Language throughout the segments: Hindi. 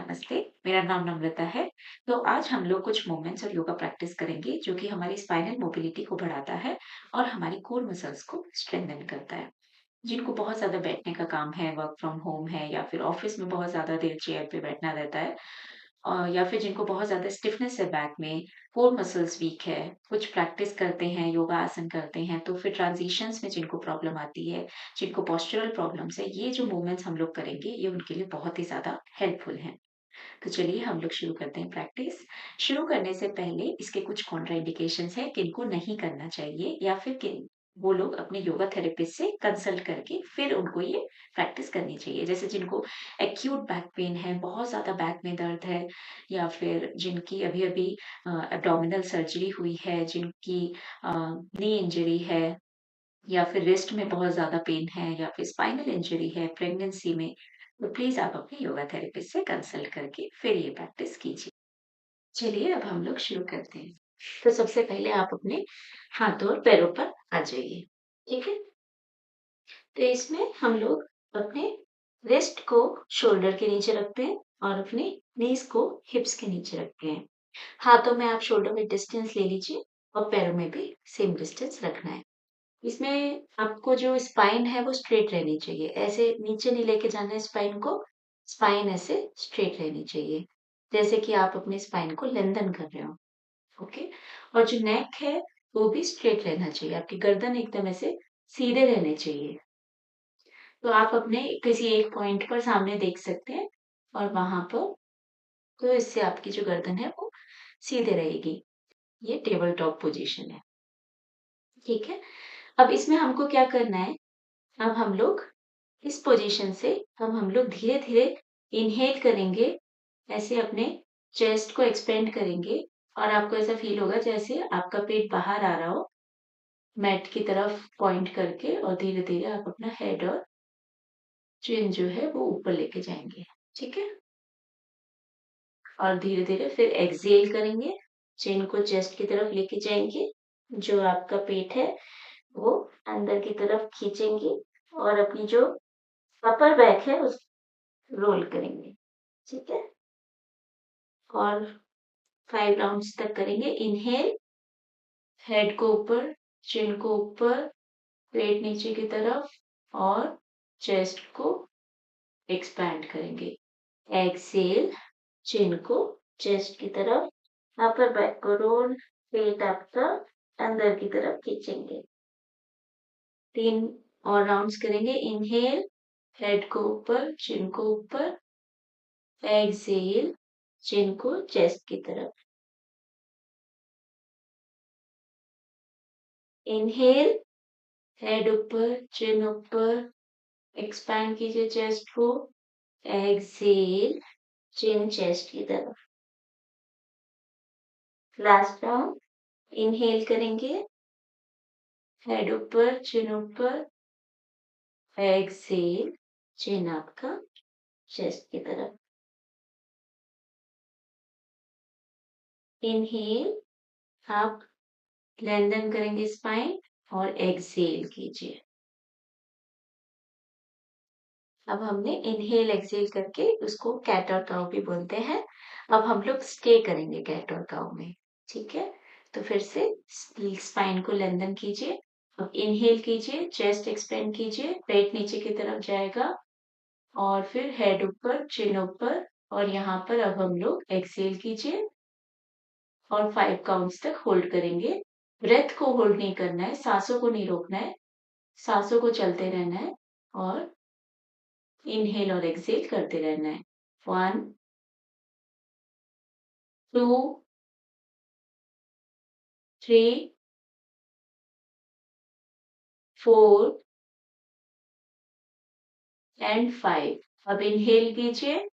नमस्ते, मेरा नाम नम्रता है। तो आज हम लोग कुछ मूवमेंट्स और योगा प्रैक्टिस करेंगे जो कि हमारी स्पाइनल मोबिलिटी को बढ़ाता है और हमारी कोर मसल्स को स्ट्रेंथन करता है। जिनको बहुत ज़्यादा बैठने का काम है, वर्क फ्रॉम होम है या फिर ऑफिस में बहुत ज़्यादा देर चेयर पे बैठना रहता है या फिर जिनको बहुत ज़्यादा स्टिफनेस है बैक में, कोर मसल्स वीक है, कुछ प्रैक्टिस करते हैं, योगा आसन करते हैं, तो फिर ट्रांजिशंस में जिनको प्रॉब्लम आती है, जिनको पोस्चरल प्रॉब्लम्स है, ये जो मूवमेंट्स हम लोग करेंगे, ये उनके लिए बहुत ही ज़्यादा हेल्पफुल हैं। तो चलिए हम लोग शुरू करते हैं प्रैक्टिस। शुरू करने से पहले इसके कुछ कॉन्ट्राइंडिकेशंस हैं, किनको नहीं करना चाहिए या फिर किन वो लोग अपने योगा थेरेपिस्ट से कंसल्ट करके फिर उनको ये प्रैक्टिस करनी चाहिए। जैसे जिनको एक्यूट बैक पेन है, बहुत ज़्यादा बैक में दर्द है या फिर जिनकी अभी-अभी एब्डोमिनल सर्जरी हुई है, जिनकी नी इंजरी है या फिर रिस्ट में बहुत ज़्यादा पेन है या फिर स्पाइनल इंजरी है प्रेगनेंसी में, तो प्लीज़ आप अपने योगा थेरेपिस्ट से कंसल्ट करके फिर ये प्रैक्टिस कीजिए। चलिए अब हम लोग शुरू करते हैं। तो सबसे पहले आप अपने हाथों और पैरों पर आ जाइए, ठीक है? तो इसमें हम लोग अपने रिस्ट को शोल्डर के नीचे रखते हैं और अपने नीज़ को हिप्स के नीचे रखते हैं। हाथों में आप शोल्डर में डिस्टेंस ले लीजिए और पैरों में भी सेम डिस्टेंस रखना है। इसमें आपको जो स्पाइन है वो स्ट्रेट रहनी चाहिए। ऐसे नीचे नहीं लेके जाना है स्पाइन को, स्पाइन ऐसे स्ट्रेट रहनी चाहिए। जैसे कि आप अपने स्पाइन को लेंथन कर रहे हो, ओके? और जो नेक है वो भी स्ट्रेट रहना चाहिए। आपकी गर्दन एकदम ऐसे सीधे रहने चाहिए। तो आप अपने किसी एक पॉइंट पर सामने देख सकते हैं और वहां पर तो इससे आपकी जो गर्दन है वो सीधे रहेगी। ये टेबल टॉप पोजीशन है, ठीक है? अब इसमें हमको क्या करना है? अब हम लोग इस पोजीशन से अब हम लोग धीरे-धीरे इनहेल करेंगे, ऐसे अपने चेस्ट को एक्सपेंड करेंगे और आपको ऐसा फील होगा जैसे आपका पेट बाहर आ रहा हो, मैट की तरफ पॉइंट करके और धीरे-धीरे आप अपना हेड और चिन जो है वो ऊपर लेके जाएँगे, ठीक है? और धीरे-धीरे फिर एक्सहेल करेंगे, चिन को चेस्ट की तरफ लेके जाएँगे, जो आपका पेट है वो अंदर की तरफ खींचेंगे और अपनी जो अपर बैक है उस रोल करेंगे, ठीक है? और 5 राउंड्स तक करेंगे। इनहेल, हेड को ऊपर, चिन को ऊपर, पेट नीचे की तरफ और चेस्ट को एक्सपैंड करेंगे। एक्सहेल, चिन को चेस्ट की तरफ, अपर बैक को रोल, पेट आपका अंदर की तरफ खींचेंगे। 3 और राउंड्स करेंगे। इनहेल, हेड को ऊपर, चिन को ऊपर, एक्सहेल, चिन को चेस्ट की तरफ। इनहेल, हेड ऊपर, चिन ऊपर, एक्सपैंड कीजिए चेस्ट को। एक्सहेल, चिन चेस्ट की तरफ। Last round. इनहेल करेंगे, हेड ऊपर, चिन ऊपर, एक्सहेल, चिन आपका चेस्ट की तरफ। इनहेल, आप लेंथन करेंगे स्पाइन और एक्सहेल कीजिए। अब हमने इनहेल एक्सहेल करके उसको कैट और काउ भी बोलते हैं। अब हम लोग स्टे करेंगे कैट और काउ में, ठीक है? तो फिर से स्पाइन को लेंथन कीजिए। अब इनहेल कीजिए, चेस्ट एक्सपेंड कीजिए, पेट नीचे की तरफ जाएगा और फिर हेड ऊपर, चिन ऊपर और यहाँ पर अब हम लोग एक्सहेल कीजिए और 5 काउंट्स तक होल्ड करेंगे। ब्रेथ को होल्ड नहीं करना है, सांसों को नहीं रोकना है, सांसों को चलते रहना है और इनहेल और एक्सहेल करते रहना है। 1, 2, 3, 4 एंड 5। अब इनहेल कीजिए,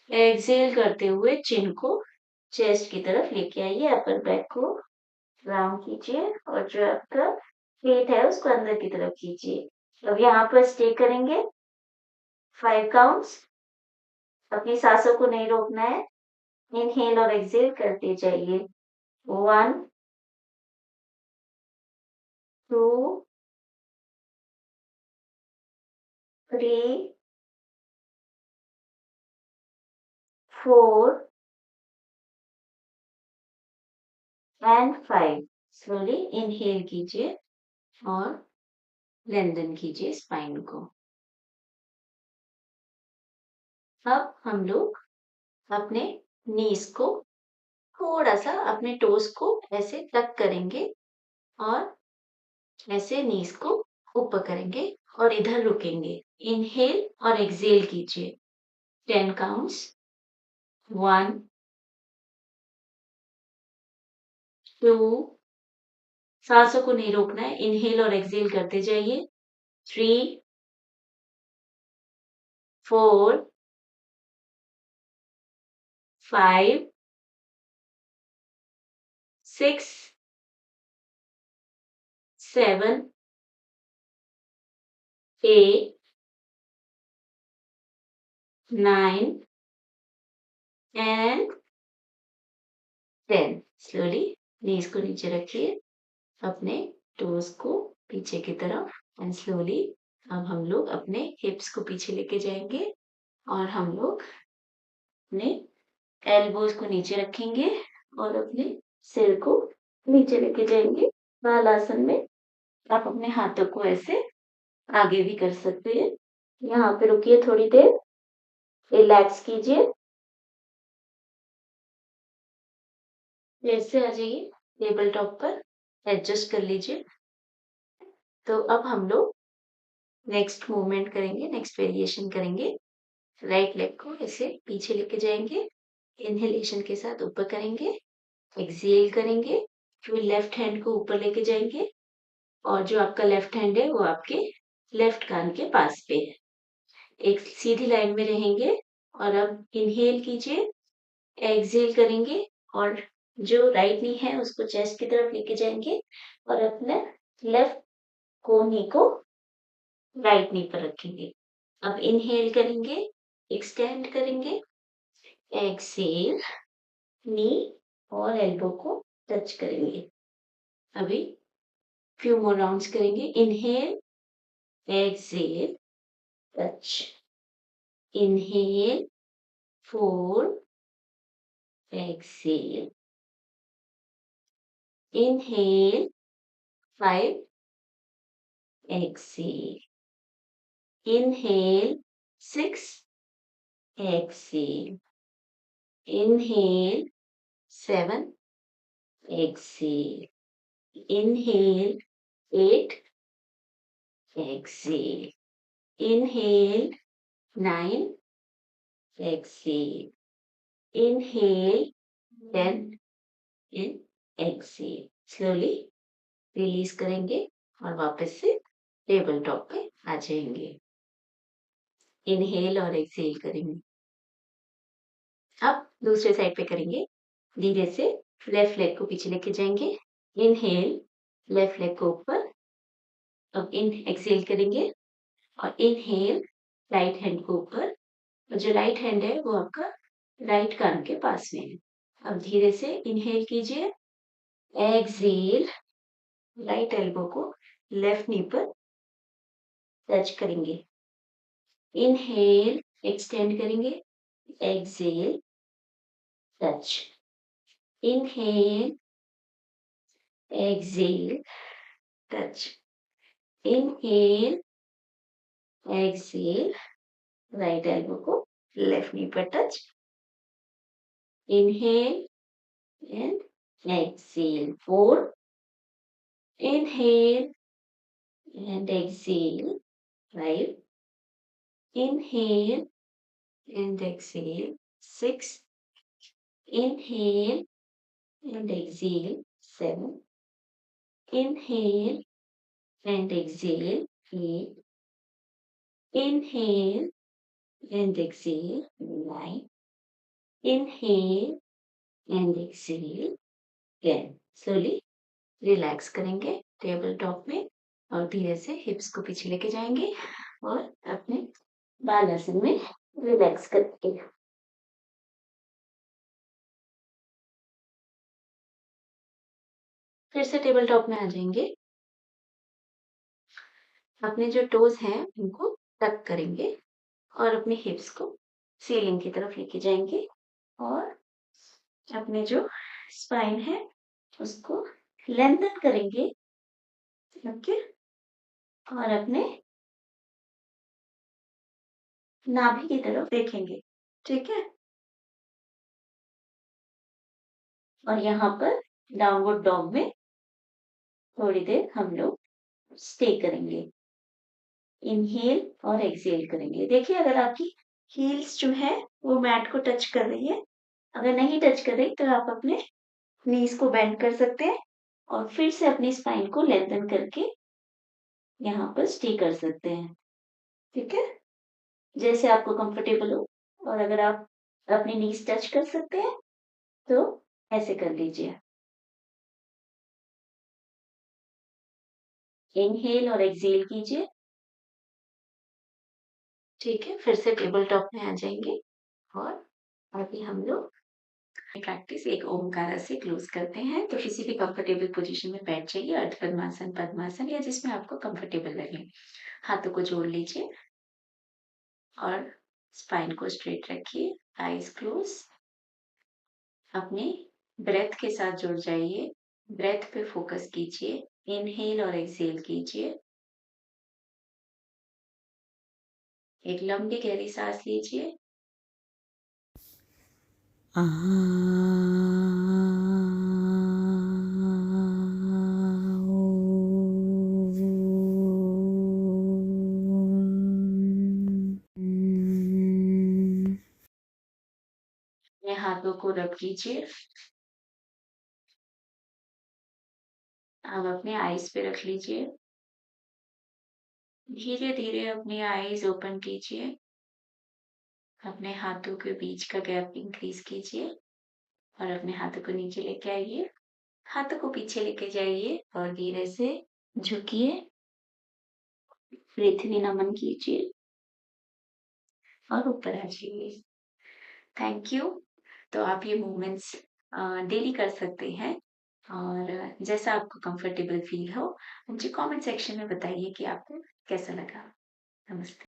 एक्सहेल करते हुए चिन को चेस्ट की तरफ लेके आइए, अपर बैक को राउंड कीजिए और जो आपका पेट है उसको अंदर की तरफ खींचिए। अब यहाँ पर स्टे करेंगे 5 काउंट्स। अपनी सांसों को नहीं रोकना है, इनहेल और एक्सहेल करते जाइए। 1, 2, 3, 4 एंड 5। स्लोली इनहेल कीजिए और लेंथन कीजिए स्पाइन को। अब हम लोग अपने नीज को थोड़ा सा अपने टोस को ऐसे टक करेंगे और ऐसे नीज को ऊपर करेंगे और इधर रुकेंगे। इनहेल और एक्सहेल कीजिए। 10 काउंट्स। 1 2। सांसों को नहीं रोकना है, इनहेल और एक्सहेल करते जाइए। 3 4 5 6 7 8 9 एंड 10। स्लोली नीज को नीचे रखिए, अपने टोस को पीछे की तरफ एंड स्लोली अब हम लोग अपने हिप्स को पीछे लेके जाएंगे और हम लोग अपने एल्बोज को नीचे रखेंगे और अपने सिर को नीचे लेके जाएंगे। बालासन में आप अपने हाथों को ऐसे आगे भी कर सकते हैं। यहाँ पे रुकिए थोड़ी देर, रिलैक्स कीजिए, ऐसे आ जाइए टेबल टॉप पर, एडजस्ट कर लीजिए। तो अब हम लोग नेक्स्ट मूवमेंट करेंगे, नेक्स्ट वेरिएशन करेंगे। राइट लेग को ऐसे पीछे लेके जाएंगे, इनहेलेशन के साथ ऊपर करेंगे, एक्सहेल करेंगे, फिर लेफ्ट हैंड को ऊपर लेके जाएंगे और जो आपका लेफ्ट हैंड है वो आपके लेफ्ट कान के पास पे है। एक सीधी लाइन में रहेंगे और अब इनहेल कीजिए, एक्सहेल करेंगे और जो राइट नी है उसको चेस्ट की तरफ लेके जाएंगे और अपने लेफ्ट कोहनी को राइट नी पर रखेंगे। अब इनहेल करेंगे, एक्सटेंड करेंगे, एक्सहेल, नी और एल्बो को टच करेंगे। अभी फ्यू मोर राउंड्स करेंगे। Inhale, exhale, touch, inhale, 4, exhale, inhale, 5, exhale, inhale, 6, exhale, inhale, 7, exhale, inhale, 8, exhale, inhale, 9, exhale, inhale, 10 and exhale। Slowly release करेंगे और वापस से टेबल टॉप पे आ जाएंगे। इनहेल और एक्सहेल करेंगे। अब दूसरे साइड पे करेंगे। धीरे से लेफ्ट लेग को पीछे लेके जाएंगे। इनहेल, लेफ्ट लेग को ऊपर। अब इन एक्सहेल करेंगे और इनहेल, राइट हैंड को ऊपर। और जो राइट हैंड है वो आपका राइट कान के पास में है। अब धीरे से इनहेल कीजिए, एक्सहेल, राइट एल्बो को लेफ्ट नी पर टच करेंगे। इनहेल, एक्सटेंड करेंगे, exhale, touch, inhale, exhale, touch, inhale, exhale, right elbow को लेफ्ट नी पर touch, inhale and exhale, 4, inhale and exhale, 5, inhale and exhale, 6, inhale and exhale, 7, inhale and exhale, 8, inhale and exhale, 9, inhale and exhale, 10। Slowly relax करेंगे टेबल टॉप में और धीरे से हिप्स को पीछे लेके जाएंगे और अपने बालासन में रिलैक्स करके फिर से टेबल टॉप में आ जाएंगे। अपने जो टोज हैं उनको टक करेंगे और अपने हिप्स को सीलिंग की तरफ लेके जाएंगे। और अपने जो स्पाइन है उसको लेंथन करेंगे। ओके। और अपने नाभि की तरफ देखेंगे। ठीक है। और यहाँ पर डाउनवर्ड डॉग में थोड़ी देर हम लोग स्टे करेंगे। इनहेल और एक्सहेल करेंगे। देखिए अगर आपकी हील्स जो है वो मैट को टच कर रही है। अगर नहीं टच कर रही तो आप अपने नीज को बेंड कर सकते हैं और फिर से अपनी स्पाइन को लेंथन करके यहाँ पर स्टे कर सकते हैं। ठीक है। जैसे आपको कंफर्टेबल हो। और अगर आप अपनी नीज टच कर सकते हैं तो ऐसे कर लीजिए। इनहेल और एक्सहेल कीजिए। ठीक है। फिर से टेबल टॉप में आ जाएंगे और अभी हम लोग प्रैक्टिस एक ओमकारा से क्लोज करते हैं। तो किसी भी कंफर्टेबल पोजीशन में बैठ जाइए, अर्ध पद्मासन, पद्मासन या जिसमें आपको कंफर्टेबल लगे। हाथों को जोड़ लीजिए और स्पाइन को स्ट्रेट रखिए। Eyes close. अपने ब्रेथ के साथ जुड़ जाइए। ब्रेथ पे फोकस कीजिए। इनहेल और एक्सहेल कीजिए। एक लंबी गहरी सांस लीजिए। अपने हाथों को रब कीजिए। अब अपने आईज पे रख लीजिए। धीरे धीरे अपनी आईज ओपन कीजिए। अपने हाथों के बीच का गैप इंक्रीज कीजिए और अपने हाथों को नीचे लेके आइए। हाथों को पीछे लेके जाइए और धीरे से झुकिए। पृथ्वी नमन कीजिए और ऊपर आ जाइए। Thank you. तो आप ये मूवमेंट्स डेली कर सकते हैं और जैसा आपको कंफर्टेबल फील हो मुझे कमेंट सेक्शन में बताइए कि आपको कैसा लगा। नमस्ते।